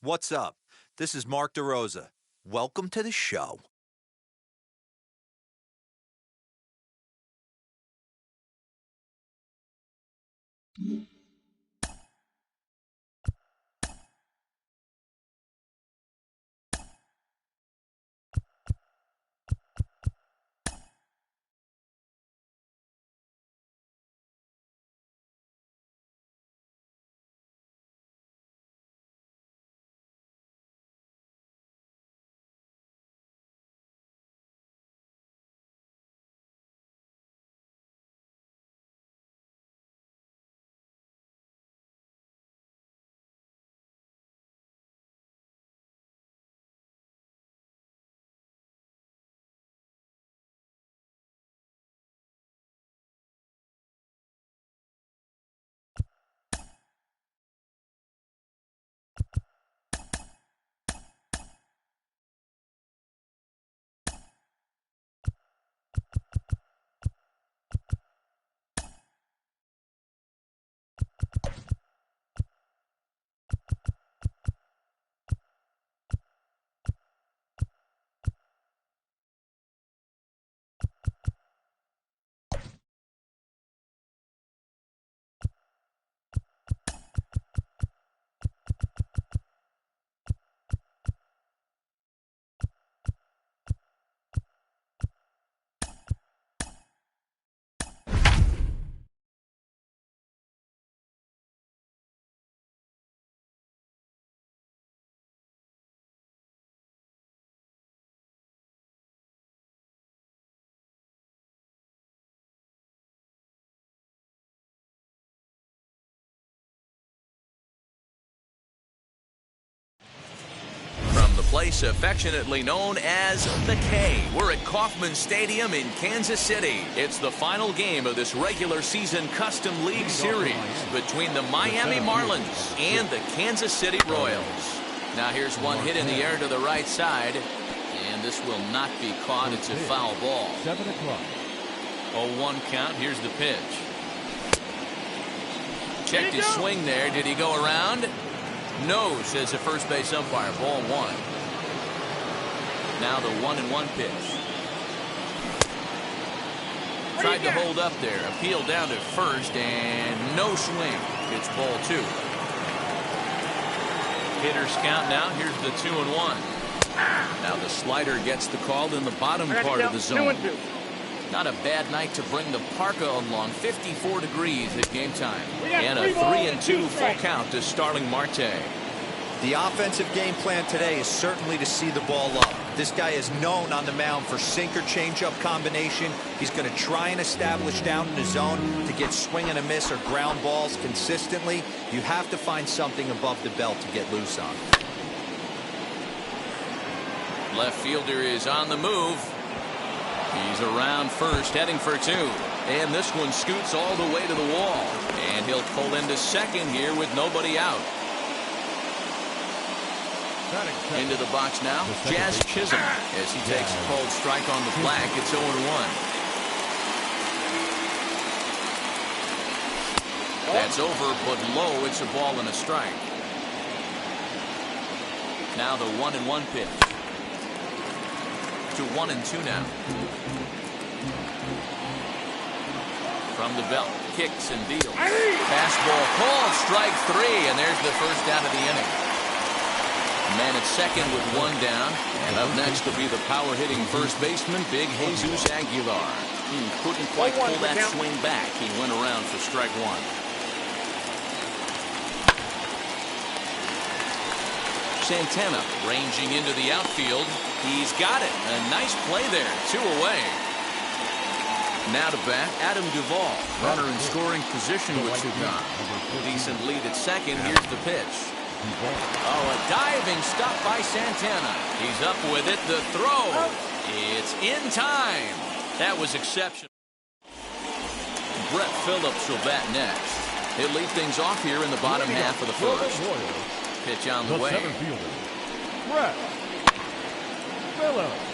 What's up? This is Mark DeRosa. Welcome to the show. From the place affectionately known as the K, we're at Kauffman Stadium in Kansas City. It's the final game of this regular season Custom League Series between the Miami Marlins and the Kansas City Royals. Now here's one hit in the air to the right side, and this will not be caught. It's a foul ball. 7 o'clock. 0-1 count. Here's the pitch. Checked his swing there. Did he go around? No, says the first base umpire. Ball one. Now the 1-1 pitch. Tried to hold up there. Appeal down to first, and no swing. It's ball two. Hitters count now. Here's the 2-1. Now the slider gets the call in the bottom part of the zone. Not a bad night to bring the parka along. 54 degrees at game time. And a 3-2 full count to Starling Marte. The offensive game plan today is certainly to see the ball up. This guy is known on the mound for sinker changeup combination. He's going to try and establish down in the zone to get swing and a miss or ground balls consistently. You have to find something above the belt to get loose on. Left fielder is on the move. He's around first, heading for two. And this one scoots all the way to the wall. And he'll pull into second here with nobody out. Into the box now, Jazz Chisholm, as he takes a cold strike on the black. It's 0-1. That's over, but low. It's a ball and a strike. Now the 1-1 pitch. To 1-2 now. From the belt, kicks and deals. Fastball called, strike three, and there's the first out of the inning. Man at second with one down, and up next will be the power-hitting first baseman, Big Jesus Aguilar. Couldn't quite pull that swing back. He went around for strike one. Santana ranging into the outfield. He's got it. A nice play there. 2 away. Now to bat, Adam Duvall. Runner in scoring position with 2 gone. Decent lead at second. Here's the pitch. Oh, a diving stop by Santana. He's up with it. The throw. It's in time. That was exceptional. Brett Phillips will bat next. He'll lead things off here in the bottom half of the first. Pitch on the way. Center fielder, Brett Phillips.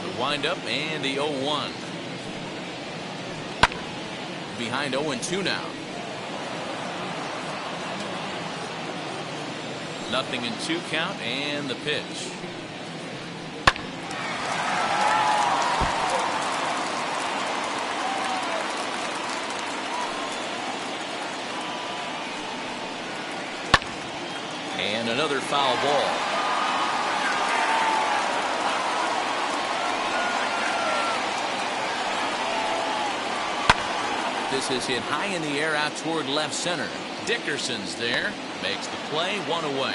The windup and the 0-1. Behind 0-2 now. Nothing in 2 count and the pitch. And another foul ball. This is hit high in the air out toward left center. Dickerson's there. Makes the play, 1 away.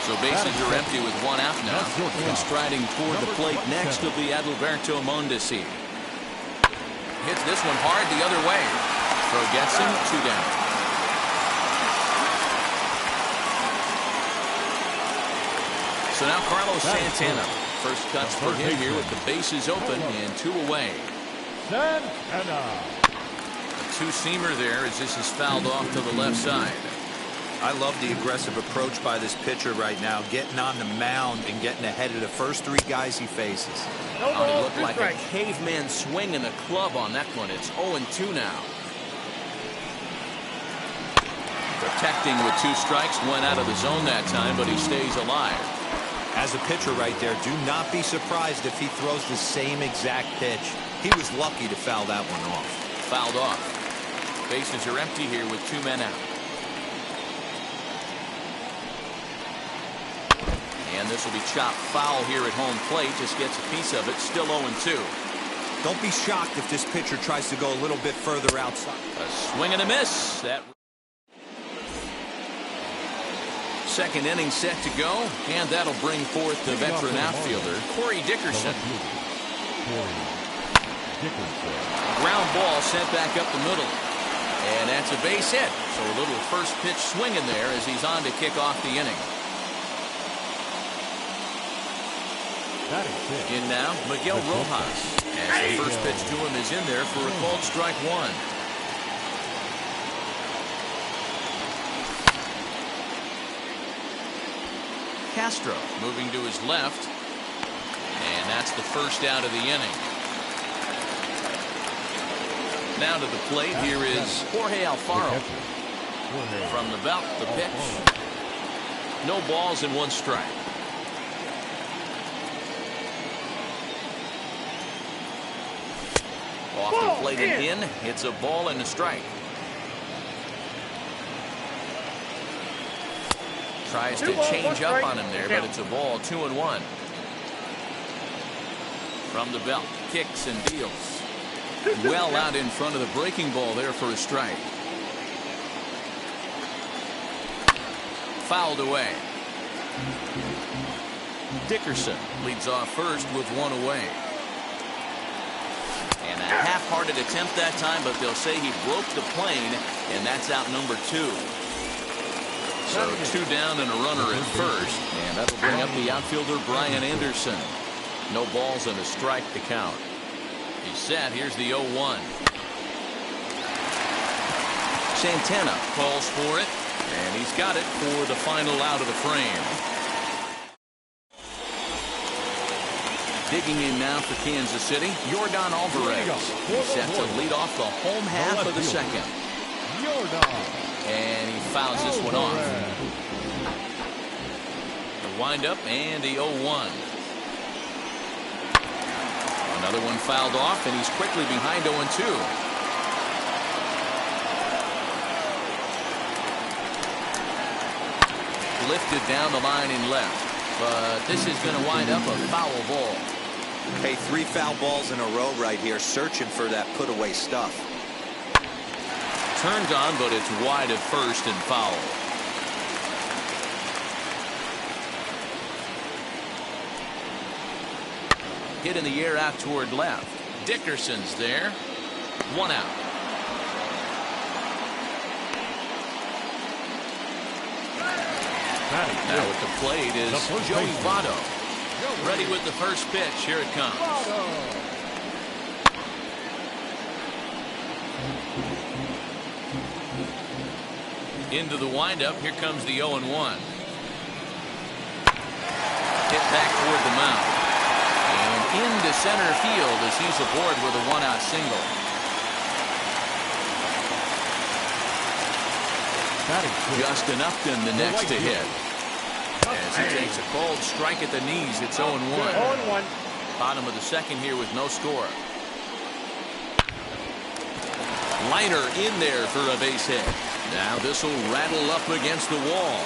So bases are empty with 1 out now. And striding toward the plate next will be Adalberto Mondesi. Hits this one hard the other way. Throw gets him, 2 down. So now Carlos Santana. First cuts for him here with the bases open and 2 away. Santana. A 2-seamer there as this is fouled off to the left side. I love the aggressive approach by this pitcher right now, getting on the mound and getting ahead of the first 3 guys he faces. Oh, he looked like a caveman swinging a club on that one. It's 0-2 now. Protecting with 2 strikes, went out of the zone that time, but he stays alive. As a pitcher right there, do not be surprised if he throws the same exact pitch. He was lucky to foul that one off. Fouled off. Bases are empty here with 2 men out. And this will be chopped foul here at home plate. Just gets a piece of it. Still 0-2. Don't be shocked if this pitcher tries to go a little bit further outside. A swing and a miss. That second inning set to go, and that'll bring forth the veteran outfielder, Corey Dickerson. Ground ball sent back up the middle. And that's a base hit. So a little first pitch swing in there as he's on to kick off the inning. In now, Miguel Rojas. As the first pitch to him is in there for a called strike 1. Castro moving to his left. And that's the first out of the inning. Now to the plate, here is Jorge Alfaro. From the belt, the pitch. No balls and 1 strike. Off the plate and in. It's a ball and a strike. Tries to change up on him there, but it's a ball, 2-1. From the belt, kicks and deals. Well out in front of the breaking ball there for a strike. Fouled away. Dickerson leads off first with 1 away. And a half-hearted attempt that time, but they'll say he broke the plane, and that's out number 2. So 2 down and a runner at first, and that'll bring up the outfielder Brian Anderson. No balls and a strike to count. He's set. Here's the 0-1. Santana calls for it, and he's got it for the final out of the frame. Digging in now for Kansas City, Yordan Alvarez. He's set to lead off the home half of the second. And he fouls this one off. The windup and the 0-1. Another one fouled off, and he's quickly behind 0-2. Lifted down the line in left, but this is going to wind up a foul ball. Hey, 3 foul balls in a row right here, searching for that put-away stuff. Turned on, but it's wide at first and foul. Hit in the air out toward left. Dickerson's there. 1 out. Now at the plate is Joey Votto. Ready with the first pitch. Here it comes. Into the windup. Here comes the 0-1. Hit back toward the mound. And into center field as he's aboard with a 1-out single. Just enough than the next to hit. As he takes a cold strike at the knees, it's 0-1. 0-1. Bottom of the second here with no score. Liner in there for a base hit. Now this will rattle up against the wall.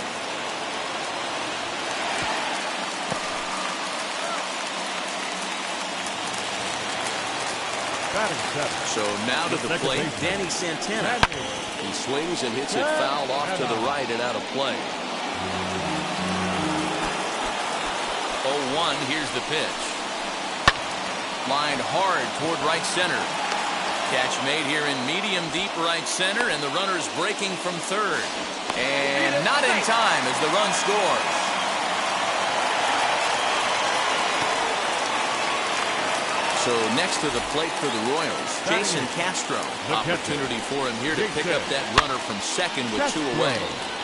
So now to the plate, Danny Santana. He swings and hits it foul off to the right and out of play. 0-1, here's the pitch. Line hard toward right center. Catch made here in medium deep right center, and the runner's breaking from third. And not in time as the run scores. So next to the plate for the Royals, Jason Castro. Opportunity for him here to pick up that runner from second with 2 away.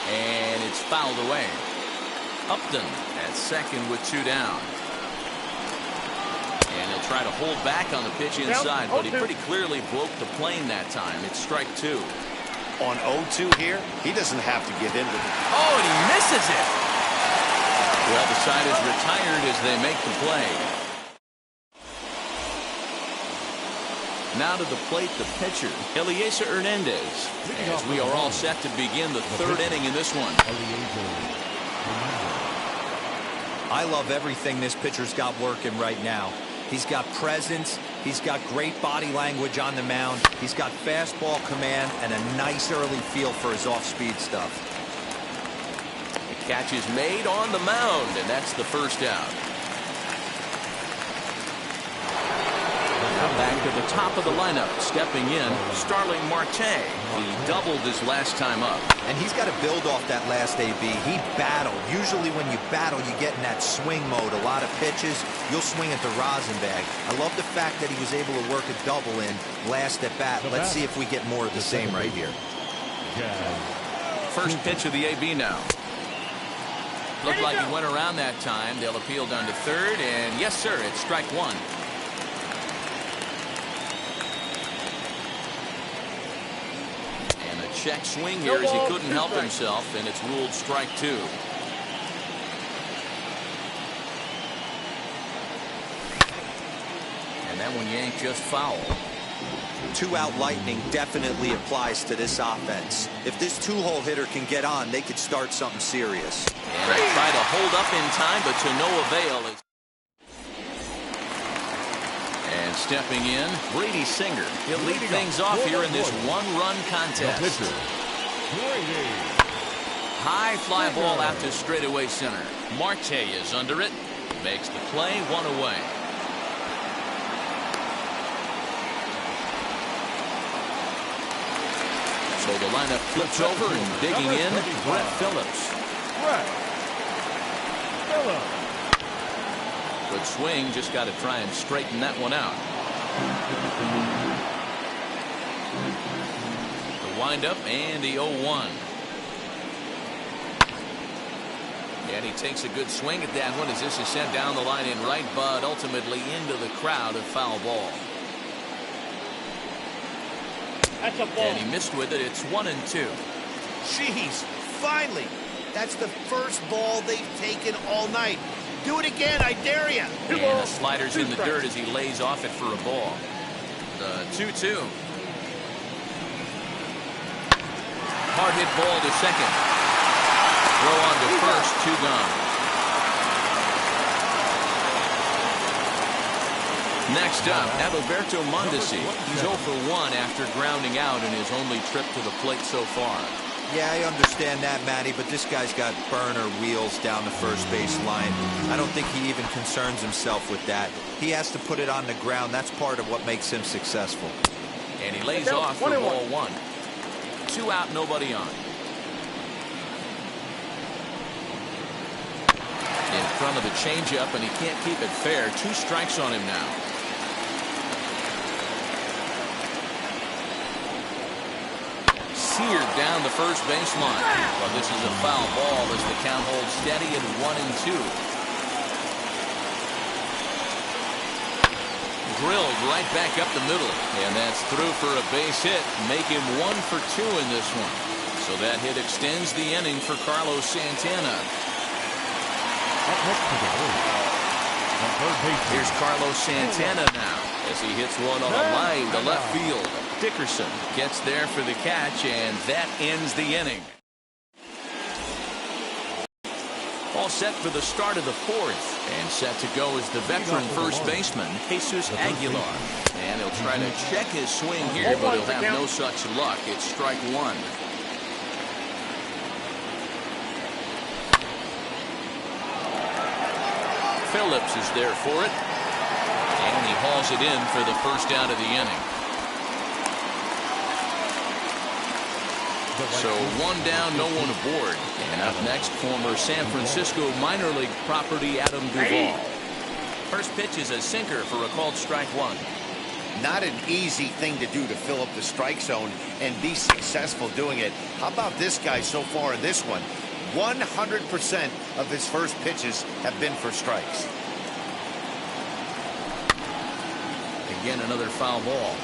And it's fouled away. Upton at second with 2 down. And he'll try to hold back on the pitch inside, but he pretty clearly broke the plane that time. It's strike 2. On 0-2 here, he doesn't have to give in with it. Oh, and he misses it. Well, the side is retired as they make the play. Now to the plate, the pitcher, Eliezer Hernandez, as we are all set to begin the third inning in this one. I love everything this pitcher's got working right now. He's got presence. He's got great body language on the mound. He's got fastball command and a nice early feel for his off-speed stuff. The catch is made on the mound, and that's the first out. Now back to the top of the lineup, stepping in, Starling Marte. He doubled his last time up. And he's got to build off that last AB. He battled. Usually when you battle, you get in that swing mode. A lot of pitches, you'll swing at the rosin bag. I love the fact that he was able to work a double in last at bat. Let's see if we get more of the same right here. First pitch of the AB now. Looked like he went around that time. They'll appeal down to third, and yes, sir, it's strike 1. Check swing here as he couldn't help himself, and it's ruled strike 2. And that one yanked just foul. 2-out lightning definitely applies to this offense. If this 2-hole hitter can get on, they could start something serious. And they try to hold up in time, but to no avail. And stepping in, Brady Singer. He'll lead things off here in this one-run contest. High fly ball out to straightaway center. Marte is under it. Makes the play, 1 away. So the lineup flips over and digging in, Brett Phillips. Good swing, just got to try and straighten that one out. The windup and the 0-1. And he takes a good swing at that one as this is sent down the line in right, but ultimately into the crowd, a foul ball. That's a ball. And he missed with it. It's 1-2. Jeez, finally. That's the first ball they've taken all night. Do it again, I dare you. And the slider's in the dirt as he lays off it for a ball. The 2-2. Hard hit ball to second. Throw on to first, 2 gone. Next up, Adalberto Mondesi. He's 0 for 1 after grounding out in his only trip to the plate so far. Yeah, I understand that, Matty, but this guy's got burner wheels down the first base line. I don't think he even concerns himself with that. He has to put it on the ground. That's part of what makes him successful. And he lays off for ball 1. 2 out, nobody on. In front of the changeup, and he can't keep it fair. 2 strikes on him now. Seared down the first baseline. Well, this is a foul ball as the count holds steady at 1-2. Drilled right back up the middle, and that's through for a base hit. Make him 1 for 2 in this one. So that hit extends the inning for Carlos Santana. Up next to the plate, the third baseman. Here's Carlos Santana now as he hits one on a line to left field. Dickerson gets there for the catch, and that ends the inning. All set for the start of the fourth, and set to go is the veteran first baseman, Jesus Aguilar. And he'll try to check his swing here, but he'll have no such luck. It's strike one. Phillips is there for it, and he hauls it in for the first out of the inning. So one down, no one aboard. And up next, former San Francisco minor league property Adam Duvall. First pitch is a sinker for a called strike one. Not an easy thing to do to fill up the strike zone and be successful doing it. How about this guy so far in this one? 100% of his first pitches have been for strikes. Again, another foul ball.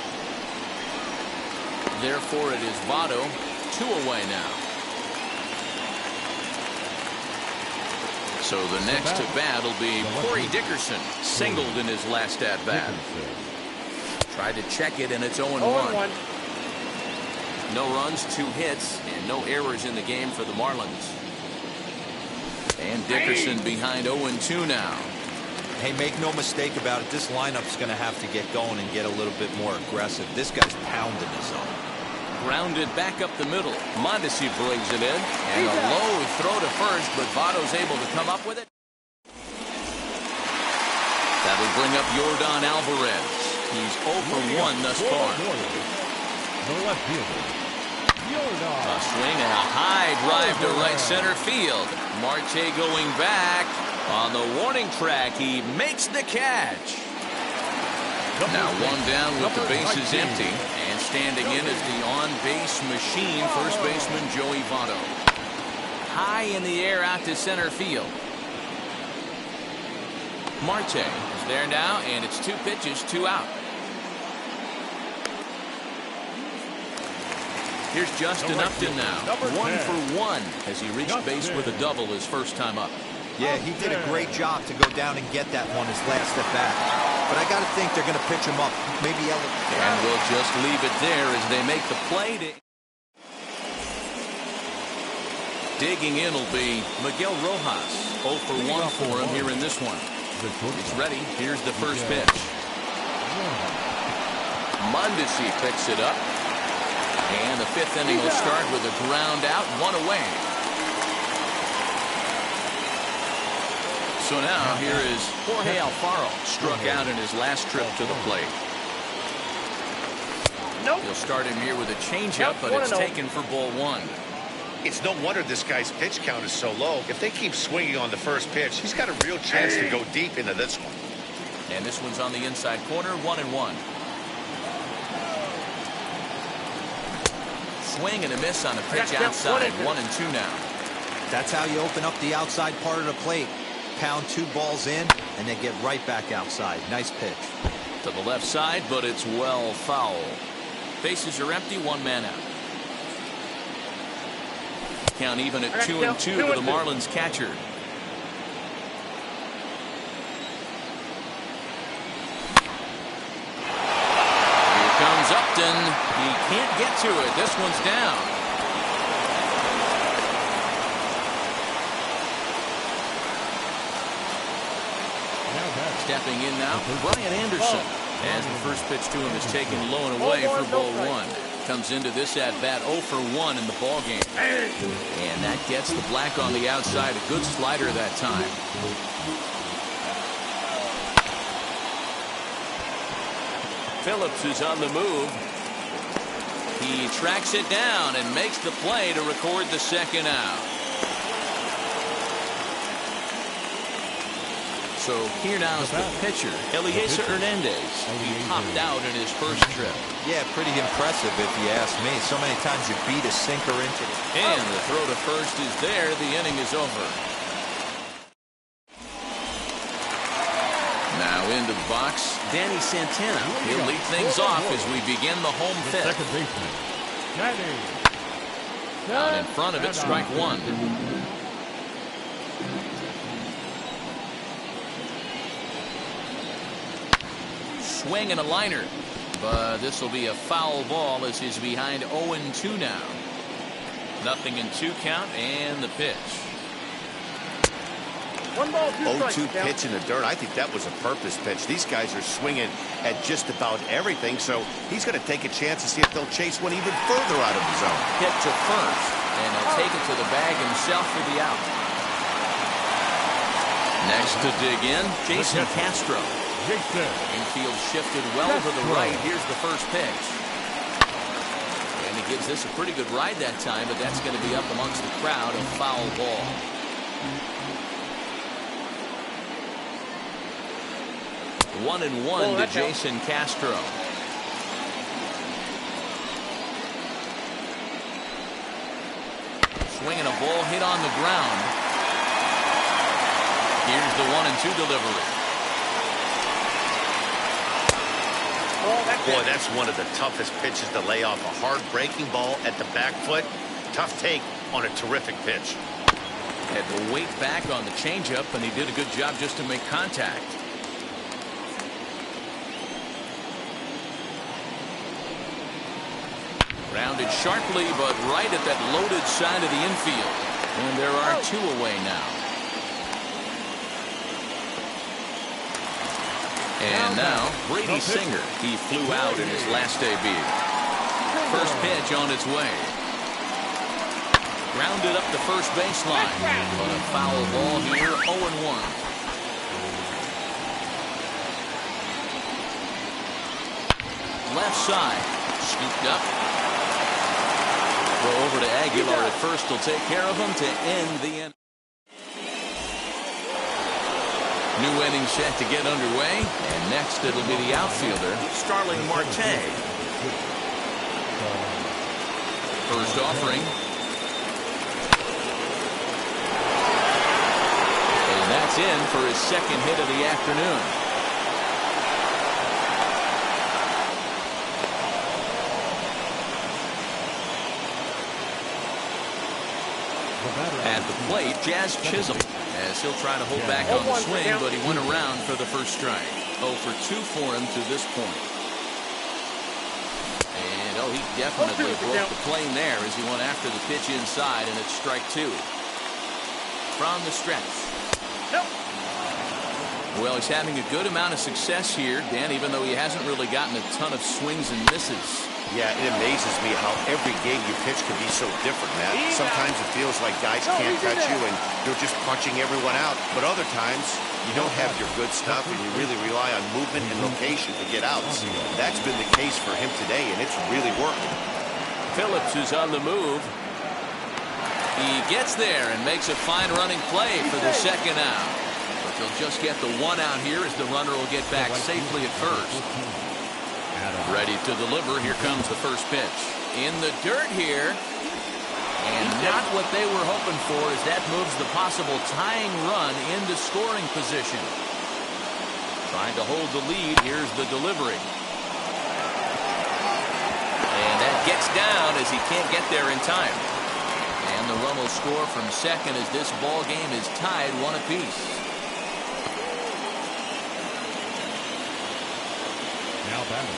Therefore, it is Votto. 2 away now. So the next to bat will be Corey Dickerson, singled in his last at bat. Tried to check it, and it's 0-1. No runs, 2 hits, and no errors in the game for the Marlins. And Dickerson behind 0-2 now. Hey, make no mistake about it. This lineup's going to have to get going and get a little bit more aggressive. This guy's pounding his zone. Grounded back up the middle. Mondesi brings it in. And a low throw to first, but Votto's able to come up with it. That'll bring up Yordan Alvarez. He's 0 for 1 thus far. The left fielder, Yordan. A swing and a high drive to right center field. Marte going back. On the warning track, he makes the catch. Now one down with the bases empty. And standing in is the on-base machine, first baseman Joey Votto. High in the air out to center field. Marte is there now, and it's 2 pitches, 2 out. Here's Justin Upton now. 1 for 1 as he reached base with a double his first time up. Yeah, he did a great job to go down and get that one his last at bat. But I got to think they're going to pitch him up. Maybe elevate. And we'll just leave it there as they make the play. Digging in will be Miguel Rojas. 0 for 1 for him here in this one. He's ready. Here's the first pitch. Mondesi picks it up. And the 5th inning will start with a ground out, 1 away. So now here is Jorge Alfaro, struck out in his last trip to the plate. He'll start him here with a changeup, but it's taken for ball 1. It's no wonder this guy's pitch count is so low. If they keep swinging on the first pitch, he's got a real chance to go deep into this one. And this one's on the inside corner, 1-1. Swing and a miss on the pitch outside, 1-2 now. That's how you open up the outside part of the plate. Pound 2 balls in, and then get right back outside. Nice pitch. To the left side, but it's well foul. Bases are empty, 1 man out. Count even at 2-2 to the Marlins catcher. Here comes Upton. He can't get to it. This one's down. Stepping in now, Brian Anderson. As the first pitch to him is taken low and away for ball 1. Comes into this at-bat 0 for 1 in the ballgame. And that gets the black on the outside. A good slider that time. Phillips is on the move. He tracks it down and makes the play to record the 2nd out. So here now is the pitcher, Eliezer Hernandez. He popped out in his first trip. Yeah, pretty impressive if you ask me. So many times you beat a sinker into it. And the throw to first is there. The inning is over. Now into the box, Danny Santana. He'll lead things off as we begin the home 5th. Second baseman, Danny Out in front of it, strike one. Swing and a liner. But this will be a foul ball as he's behind 0-2 now. 0-2 count and the pitch. 0-2 pitch in the dirt. I think that was a purpose pitch. These guys are swinging at just about everything, so he's going to take a chance to see if they'll chase one even further out of the zone. Hit to first, and he'll take it to the bag himself for the out. Next to dig in, Jason Castro. Infield shifted well to the right. Here's the first pitch. And he gives this a pretty good ride that time, but that's going to be up amongst the crowd. A foul ball. One and one to Jason Castro. Swinging a ball hit on the ground. Here's the 1-2 delivery. Boy, that's one of the toughest pitches to lay off. A hard breaking ball at the back foot. Tough take on a terrific pitch. Had to wait back on the changeup, and he did a good job just to make contact. Rounded sharply, but right at that loaded side of the infield. And there are two away now. And now, Brady Singer. He flew out in his last debut. First pitch on its way. Grounded up the first baseline. But a foul ball here, 0-1. Left side. Scooped up. Throw over to Aguilar at first. Will take care of him to end the inning. New inning set to get underway, and next it'll be the outfielder, Starling Marte. First offering. And that's in for his second hit of the afternoon. At the plate, Jazz Chisholm, as he'll try to hold back on the swing, but he went around for the first strike. 0 for 2 for him to this point. And, he definitely broke the plane there as he went after the pitch inside, and it's strike 2. From the stretch. Well, he's having a good amount of success here, Dan, even though he hasn't really gotten a ton of swings and misses. Yeah, it amazes me how every game you pitch can be so different, Matt. Sometimes it feels like guys can't touch you and you're just punching everyone out. But other times, you don't have your good stuff and you really rely on movement and location to get outs. That's been the case for him today, and it's really working. Phillips is on the move. He gets there and makes a fine running play for the second out. But they'll just get the one out here as the runner will get back safely at first. Ready to deliver. Here comes the first pitch. In the dirt here. And not what they were hoping for as that moves the possible tying run into scoring position. Trying to hold the lead. Here's the delivery. And that gets down as he can't get there in time. And the run will score from second as this ball game is tied 1 apiece.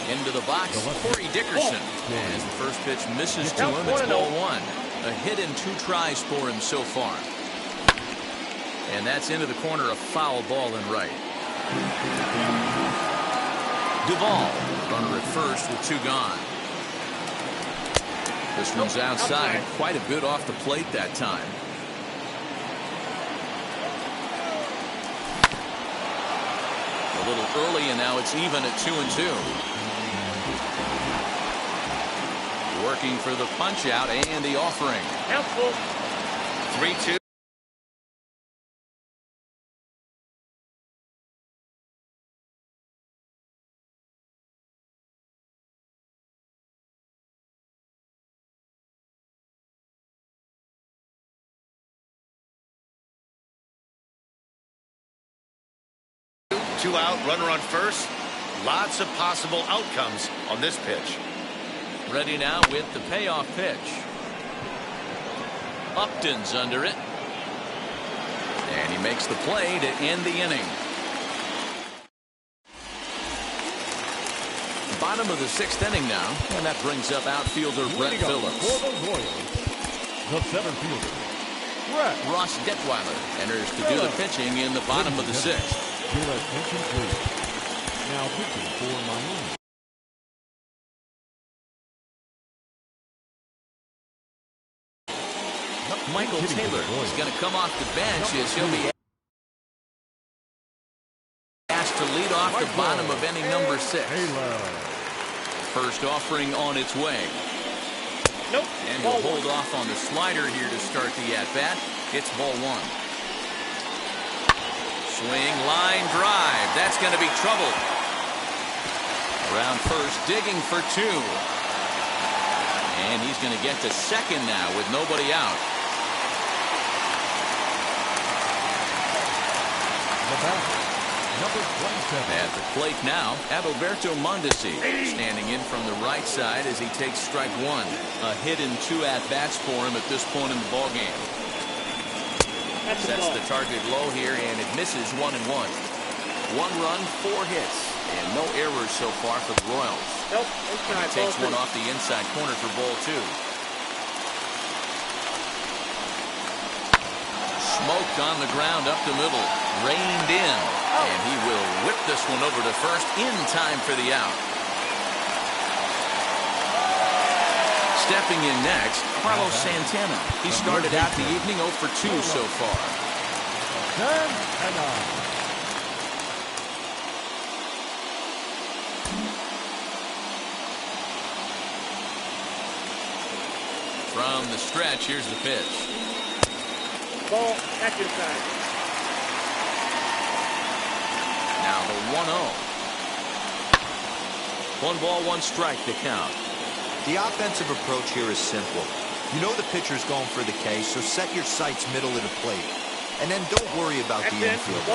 Into the box, Corey Dickerson. As the first pitch misses to him, it's ball 1. A hit in 2 tries for him so far. And that's into the corner, a foul ball and right. Duvall, runner at first with 2 gone. This one's outside, quite a bit off the plate that time. A little early, and now it's even at 2-2. Working for the punch out and the offering. 3-2. Two out, runner on first. Lots of possible outcomes on this pitch. Ready now with the payoff pitch. Upton's under it. And he makes the play to end the inning. Bottom of the 6th inning now, and that brings up outfielder Brett Phillips. For the Royals, the center fielder, Brett. Ross Detweiler enters to do the pitching in the bottom of the 6th. Your attention, please. Now pitching for Miami. Michael Taylor is going to come off the bench as he'll be asked to lead off the bottom of inning number 6. First offering on its way. Nope. And he'll hold off on the slider here to start the at-bat. It's ball 1. Swing, line drive. That's going to be trouble. Around first, digging for 2. And he's going to get to second now with nobody out. Number 27. At the plate now, Adalberto Mondesi standing in from the right side as he takes strike 1. A hit in 2 at-bats for him at this point in the ballgame. Sets the target low here, and it misses 1-1. 1 run, 4 hits, and no errors so far for the Royals. Nope. He takes one off the inside corner for ball 2. Smoked on the ground up the middle, reined in, and he will whip this one over to first in time for the out. Stepping in next, Carlos Santana. He started out the evening 0 for 2 so far. From the stretch, here's the pitch. Ball, that's inside. Now the 1-0. 1 ball, 1 strike to count. The offensive approach here is simple. You know the pitcher's going for the K, so set your sights middle of the plate. And then don't worry about the infield.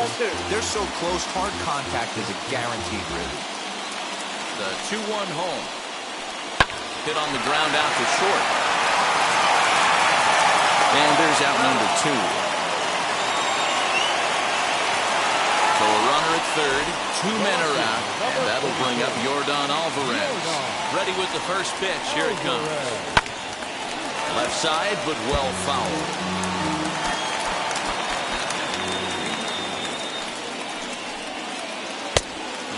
They're so close, hard contact is a guaranteed ribby. The 2-1 home. Hit on the ground out to short. And there's out number 2. So a runner at third, 2 men are out, and that'll bring up Yordan Alvarez. Ready with the first pitch, here it comes. Left side, but well fouled.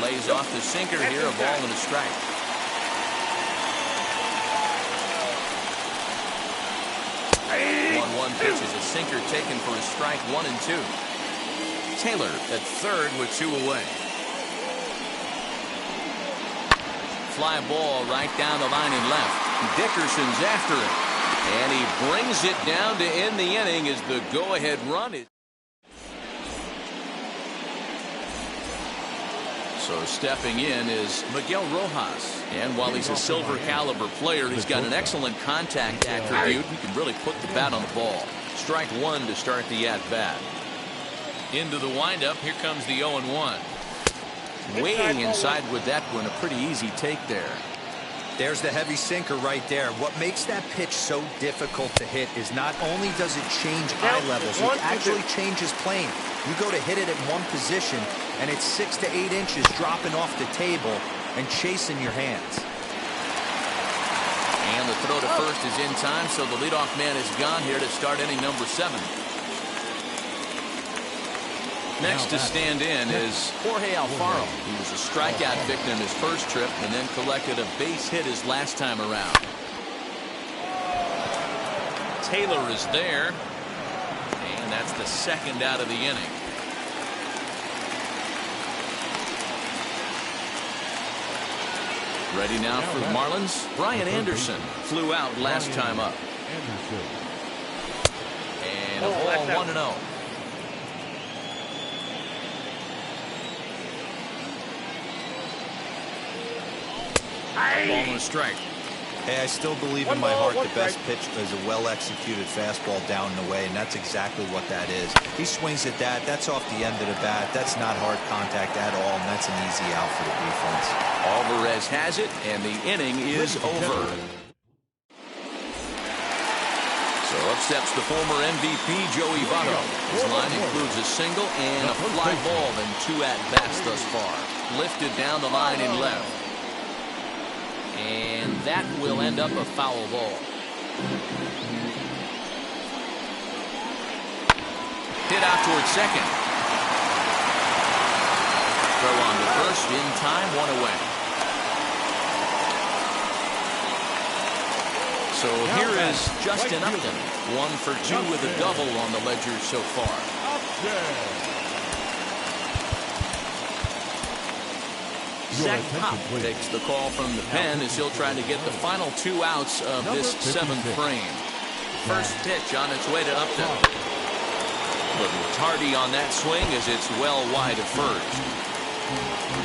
Lays off the sinker here, a ball and a strike. One pitch is a sinker taken for a strike, 1 and 2. Taylor at third with 2 away. Fly ball right down the line and left. Dickerson's after it. And he brings it down to end the inning as the go-ahead run is. So stepping in is Miguel Rojas. And while he's a silver caliber player, he's got an excellent contact attribute. He can really put the bat on the ball. Strike 1 to start the at-bat. Into the windup, here comes the 0-1. Waiting inside with that one, a pretty easy take there. There's the heavy sinker right there. What makes that pitch so difficult to hit is not only does it change eye levels, it actually changes plane. You go to hit it at one position, and it's 6 to 8 inches dropping off the table and chasing your hands. And the throw to first is in time, so the leadoff man is gone here to start inning number 7. Next to stand in is Jorge Alfaro. He was a strikeout victim his first trip and then collected a base hit his last time around. Taylor is there, and that's the second out of the inning. Ready now for the Marlins. Brian Anderson flew out last time up. And a ball, 1-0. Ball and a strike. Hey, I still believe in my heart the best pitch is a well-executed fastball down and away, and that's exactly what that is. He swings at that. That's off the end of the bat. That's not hard contact at all, and that's an easy out for the defense. Alvarez has it, and the inning is over. So up steps the former MVP, Joey Votto. His line includes a single and a fly ball and 2 at-bats thus far. Lifted down the line in left. And that will end up a foul ball. Hit out towards second. Throw on to first in time, 1 away. So here is Justin Upton, 1 for 2 with a double on the ledger so far. Zach Pop takes the call from the pen as he'll try to get the final 2 outs of this 7th frame. First pitch on its way to Upton. Little tardy on that swing as it's well wide of first.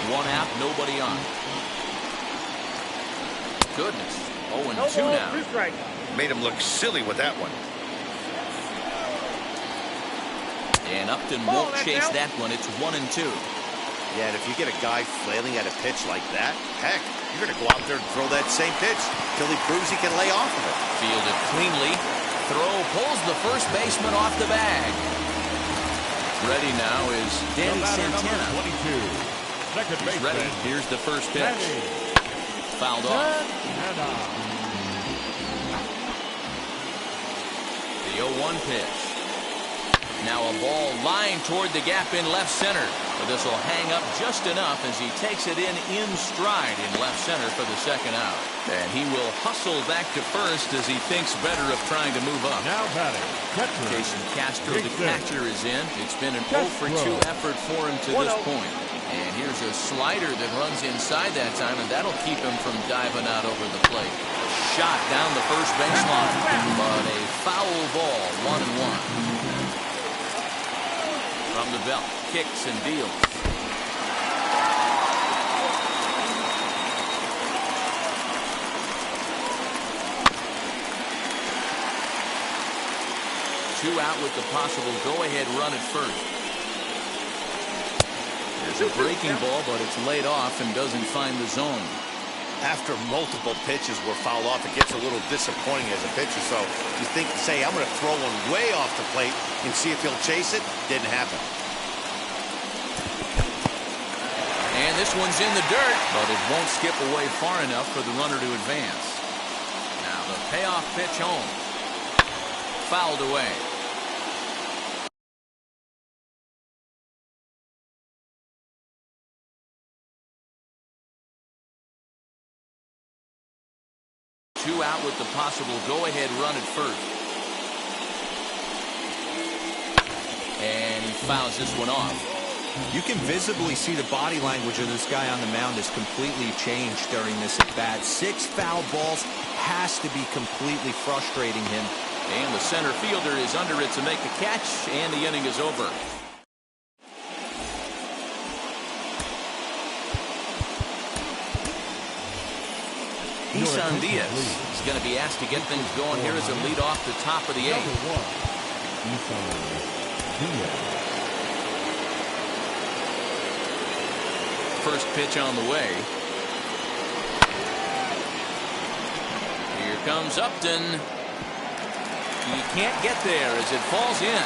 1 out, nobody on. Goodness. 0-2 now. Made him look silly with that one. And Upton won't chase that one. It's 1-2. Yeah, and if you get a guy flailing at a pitch like that, heck, you're going to go out there and throw that same pitch till he proves he can lay off of it. Fielded cleanly. Throw pulls the first baseman off the bag. Ready now is Danny Santana. 22. He's ready. Here's the first pitch. Fouled off. The 0-1 pitch. Now a ball lined toward the gap in left center. But this will hang up just enough as he takes it in stride in left center for the second out. And he will hustle back to first as he thinks better of trying to move up. Now batting. Jason Castro, the catcher, is in. It's been an 0 for 2 effort for him to this point. And here's a slider that runs inside that time, and that'll keep him from diving out over the plate. A shot down the first baseline, but a foul ball, 1-1. From the belt, kicks and deals. Two out with the possible go-ahead run at first. There's a breaking ball, but it's laid off and doesn't find the zone. After multiple pitches were fouled off, it gets a little disappointing as a pitcher. So you think, say, I'm going to throw one way off the plate and see if he'll chase it. Didn't happen. And this one's in the dirt, but it won't skip away far enough for the runner to advance. Now the payoff pitch home. Fouled away. Two out with the possible go-ahead run at first. And he fouls this one off. You can visibly see the body language of this guy on the mound has completely changed during this at-bat. 6 foul balls has to be completely frustrating him. And the center fielder is under it to make the catch, and the inning is over. Isan Diaz is going to be asked to get things going here as a lead off the top of the 8th. First pitch on the way. Here comes Upton. He can't get there as it falls in.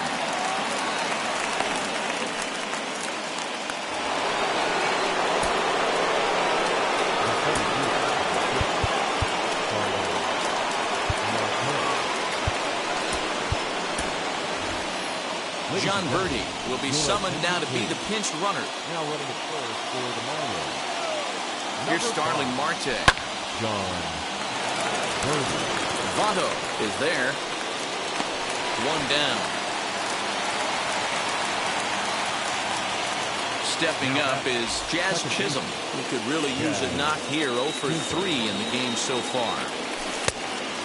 John Birdie will be summoned now to be the pinch runner. Now running at first for the Marlins. Here's Starling Marte. John Birdie. Votto is there. 1 down. Stepping up is Jazz Chisholm, who could really use a knock here. 0 for 3 in the game so far.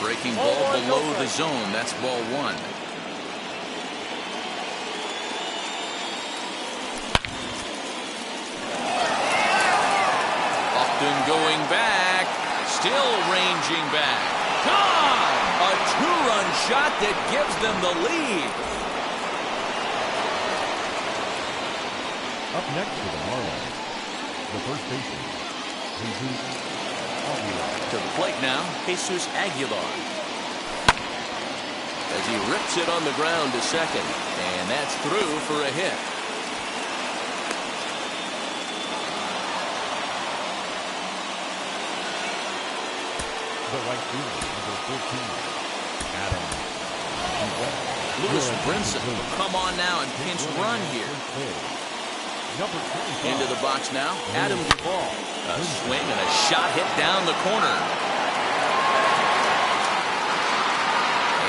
Breaking ball below the zone. That's ball 1. Going back, still ranging back. Gone! A 2-run shot that gives them the lead. Up next for the Marlins, the first baseman, Jesus Aguilar. To the plate now, Jesus Aguilar. as he rips it on the ground to second. And that's through for a hit. The right fielder, number 14, Adam. Lewis Brinson will come on now and pinch run here. Number 25. Into the box now, Adam Duvall. A swing and a shot hit down the corner.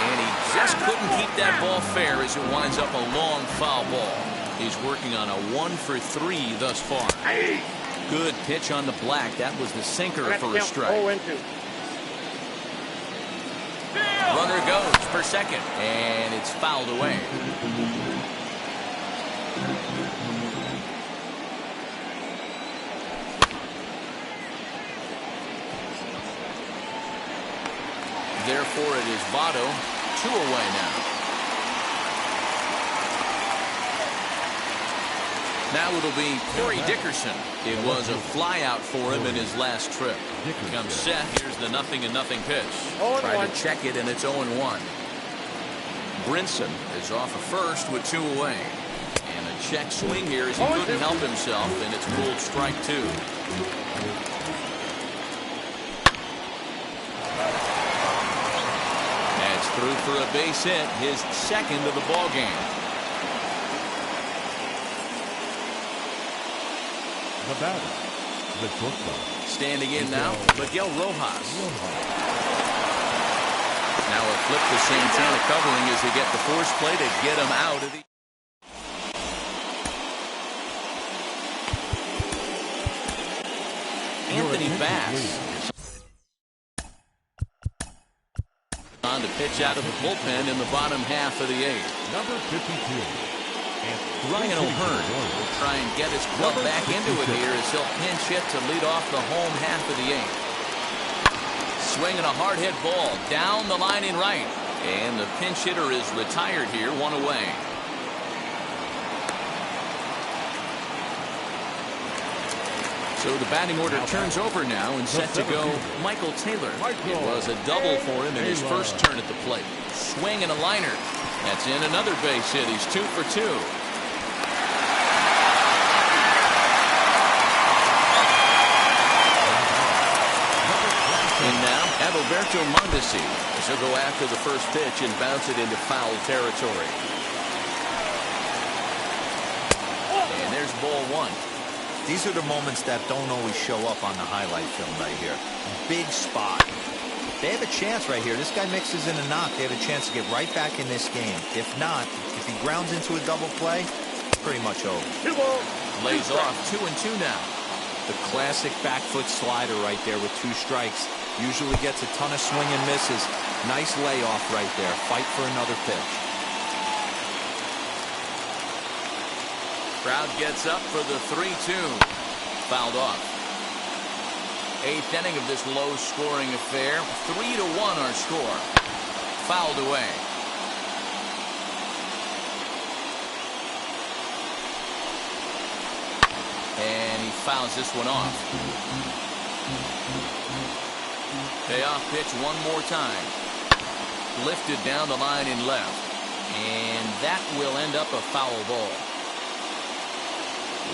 And he just couldn't keep that ball fair as it winds up a long foul ball. He's working on a 1-for-3 thus far. Good pitch on the black. That was the sinker for a strike. Runner goes for second, and it's fouled away. Therefore, it is Votto, 2 away now. Now it'll be Corey Dickerson. It was a flyout for him in his last trip. Comes set. Here's the 0-0 pitch. Try to check it, and it's 0-1. Brinson is off of first with 2 away. And a check swing here as he couldn't help himself, and it's pulled strike 2. That's through for a base hit, his second of the ball game. The batter, the shortstop. Standing in now, Miguel Rojas. Now a flip to Santana covering as they get the force play to get him out of the... Anthony Bass on to pitch out of the bullpen in the bottom half of the 8th. Number 52. Ryan O'Hearn will try and get his club back into it here as he'll pinch hit to lead off the home half of the 8th. Swinging a hard hit ball down the line in right. And the pinch hitter is retired here, 1 away. So the batting order turns over now and set to go Michael Taylor. It was a double for him in his first turn at the plate. Swing and a liner. That's in another base hit. He's 2 for 2. And now, Adalberto Mondesi. He'll go after the first pitch and bounce it into foul territory. And there's ball 1. These are the moments that don't always show up on the highlight film right here. Big spot. They have a chance right here. This guy mixes in a knock. They have a chance to get right back in this game. If not, if he grounds into a double play, pretty much over. Lays off 2-2 now. The classic back foot slider right there with 2 strikes. Usually gets a ton of swing and misses. Nice layoff right there. Fight for another pitch. Crowd gets up for the 3-2. Fouled off. 8th inning of this low-scoring affair. 3-1 our score. Fouled away. And he fouls this one off. Payoff pitch one more time. Lifted down the line in left. And that will end up a foul ball.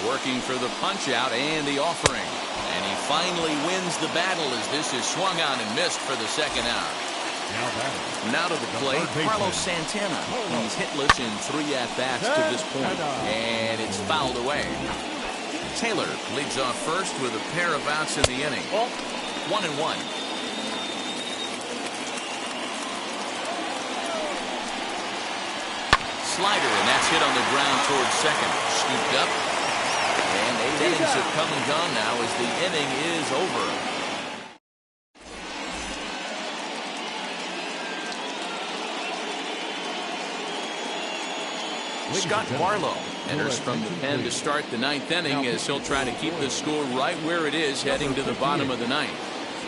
Working for the punch-out and the offering. And he finally wins the battle as this is swung on and missed for the second out. Now to the plate, Carlos Santana. He's hitless in 3 at-bats to this point. And it's fouled away. Taylor leads off first with a pair of outs in the inning. 1-1. Slider, and that's hit on the ground towards second. Scooped up. And 8 innings have come and gone now as the inning is over. Scott Barlow enters from the pen to start the 9th inning as he'll try to keep the score right where it is heading to the bottom of the 9th.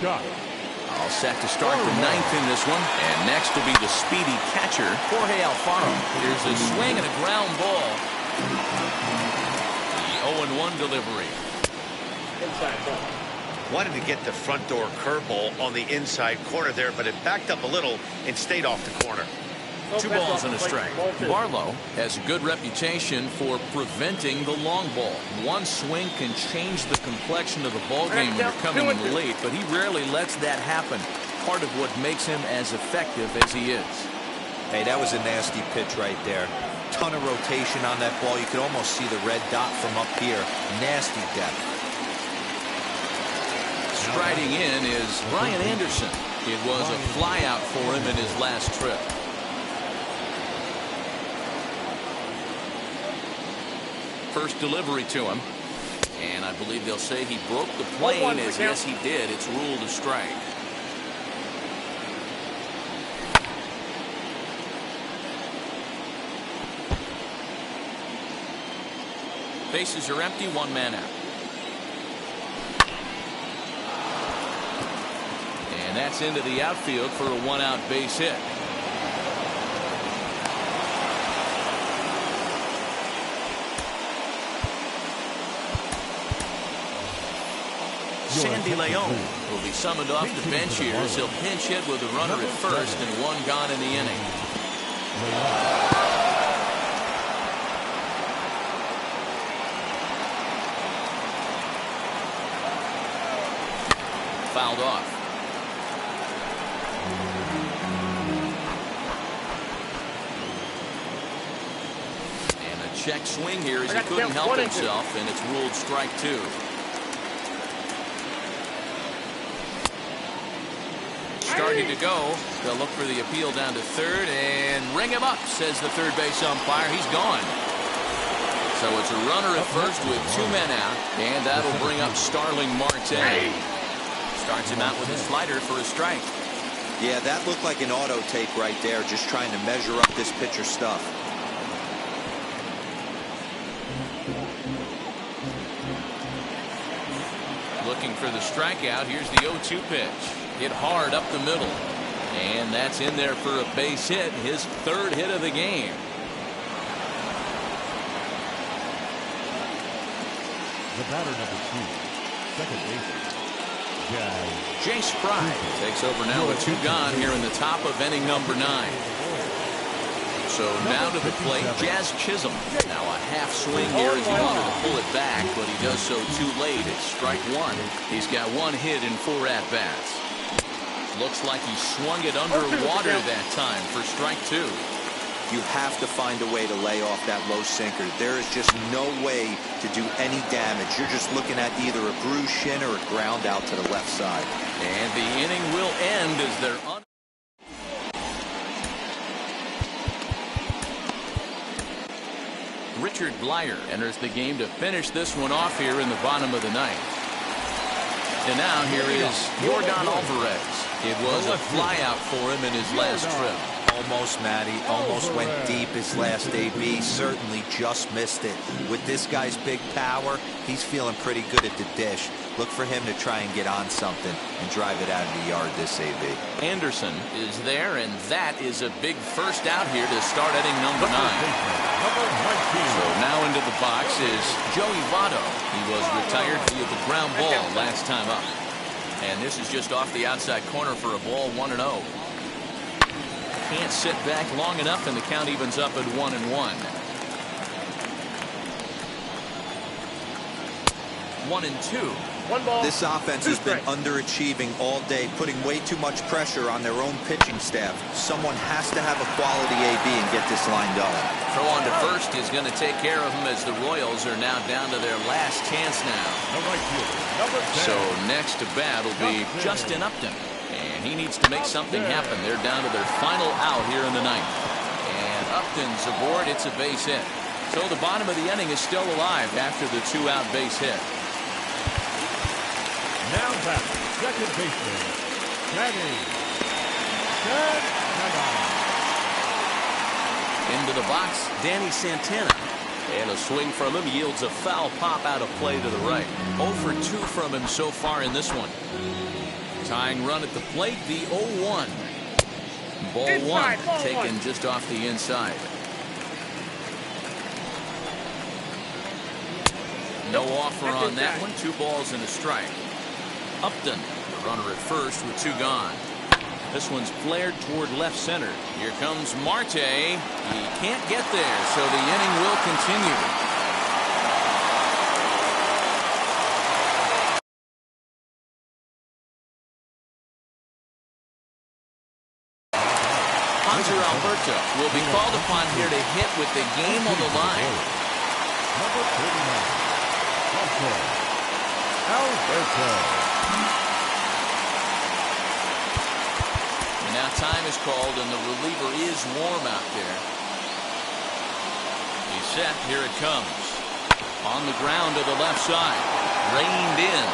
All set to start the 9th in this one. And next will be the speedy catcher, Jorge Alfaro. Here's a swing and a ground ball. The 0-1 delivery. Wanted to get the front door curveball on the inside corner there, but it backed up a little and stayed off the corner. 2 balls and a strike. Barlow has a good reputation for preventing the long ball. One swing can change the complexion of the ball game when you're coming in late, but he rarely lets that happen. Part of what makes him as effective as he is. Hey, that was a nasty pitch right there. Ton of rotation on that ball. You could almost see the red dot from up here. Nasty depth. Striding in is Brian Anderson. It was a flyout for him in his last trip. First delivery to him. And I believe they'll say he broke the plane, as yes he did. It's ruled a strike. Bases are empty, 1 man out. And that's into the outfield for a 1-out base hit. Sandy Leon will be summoned off the bench here as he'll pinch hit with a runner at first and 1 gone in the inning. Fouled off. And a check swing here as he couldn't help himself, and it's ruled strike 2. Starting to go. They'll look for the appeal down to third and ring him up, says the third base umpire. He's gone. So it's a runner at first with 2 men out, and that'll bring up Starling Marte. Starts him out with a slider for a strike. Yeah, that looked like an auto take right there, just trying to measure up this pitcher's stuff. Looking for the strikeout. Here's the 0-2 pitch. Hit hard up the middle. And that's in there for a base hit, his 3rd hit of the game. The batter number 2, second baseman, Jace Fry takes over now with 2 gone here in the top of inning number 9. So now to the plate, Jazz Chisholm. Now a half swing here as he wanted to pull it back, but he does so too late. It's strike 1. He's got 1 hit in 4 at-bats. Looks like he swung it underwater that time for strike 2. You have to find a way to lay off that low sinker. There is just no way to do any damage. You're just looking at either a bruised shin or a ground out to the left side. And the inning will end as they're Richard Blyer enters the game to finish this one off here in the bottom of the 9th. And now here is Yordan Alvarez. It was a flyout for him in his last trip. Almost, Matty. Almost went deep his last AB. Certainly just missed it. With this guy's big power, he's feeling pretty good at the dish. Look for him to try and get on something and drive it out of the yard this AB. Anderson is there, and that is a big first out here to start inning number 9. So now into the box is Joey Votto. He was retired via the ground ball last time up. And this is just off the outside corner for a ball, 1-0. Can't sit back long enough, and the count evens up at 1-1. 1-2. This offense has been underachieving all day, putting way too much pressure on their own pitching staff. Someone has to have a quality AB and get this line going. Throw on to first is going to take care of him as the Royals are now down to their last chance now. So next to bat will be Justin Upton. And he needs to make something happen. They're down to their final out here in the 9th. And Upton's aboard. It's a base hit. So the bottom of the inning is still alive after the 2-out base hit. Now back, second baseman, Danny Santana. Into the box, Danny Santana. And a swing from him yields a foul pop out of play to the right. 0 for 2 from him so far in this one. Tying run at the plate, the 0-1. Ball 1 taken just off the inside. No offer on that one. 2 balls and a strike. Upton, the runner at first with 2 gone. This one's flared toward left center. Here comes Marte. He can't get there, so the inning will continue. Hunter Alberto will be called upon here to hit with the game on the line. Number 39, Alberto. And now time is called, and the reliever is warm out there. He's set. Here it comes. On the ground to the left side. Reined in.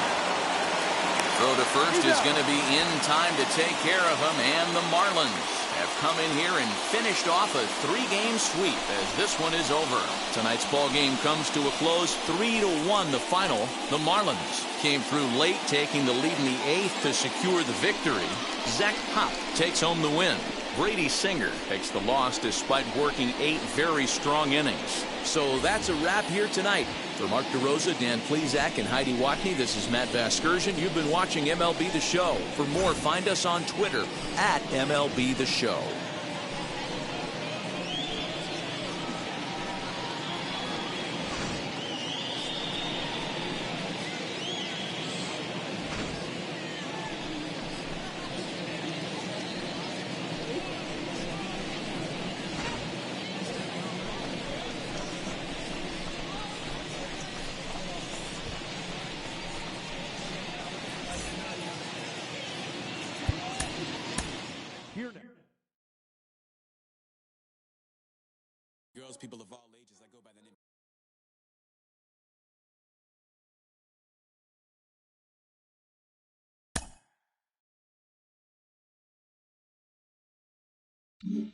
Throw to first is going to be in time to take care of him, and the Marlins have come in here and finished off a 3-game sweep as this one is over. Tonight's ball game comes to a close, 3-1 the final. The Marlins came through late, taking the lead in the 8th to secure the victory. Zach Pop takes home the win. Brady Singer takes the loss despite working 8 very strong innings. So that's a wrap here tonight. For Mark DeRosa, Dan Plesac, and Heidi Watney, this is Matt Vasgersian. You've been watching MLB The Show. For more, find us on Twitter at MLB The Show. Girls, people of all ages, I go by the name.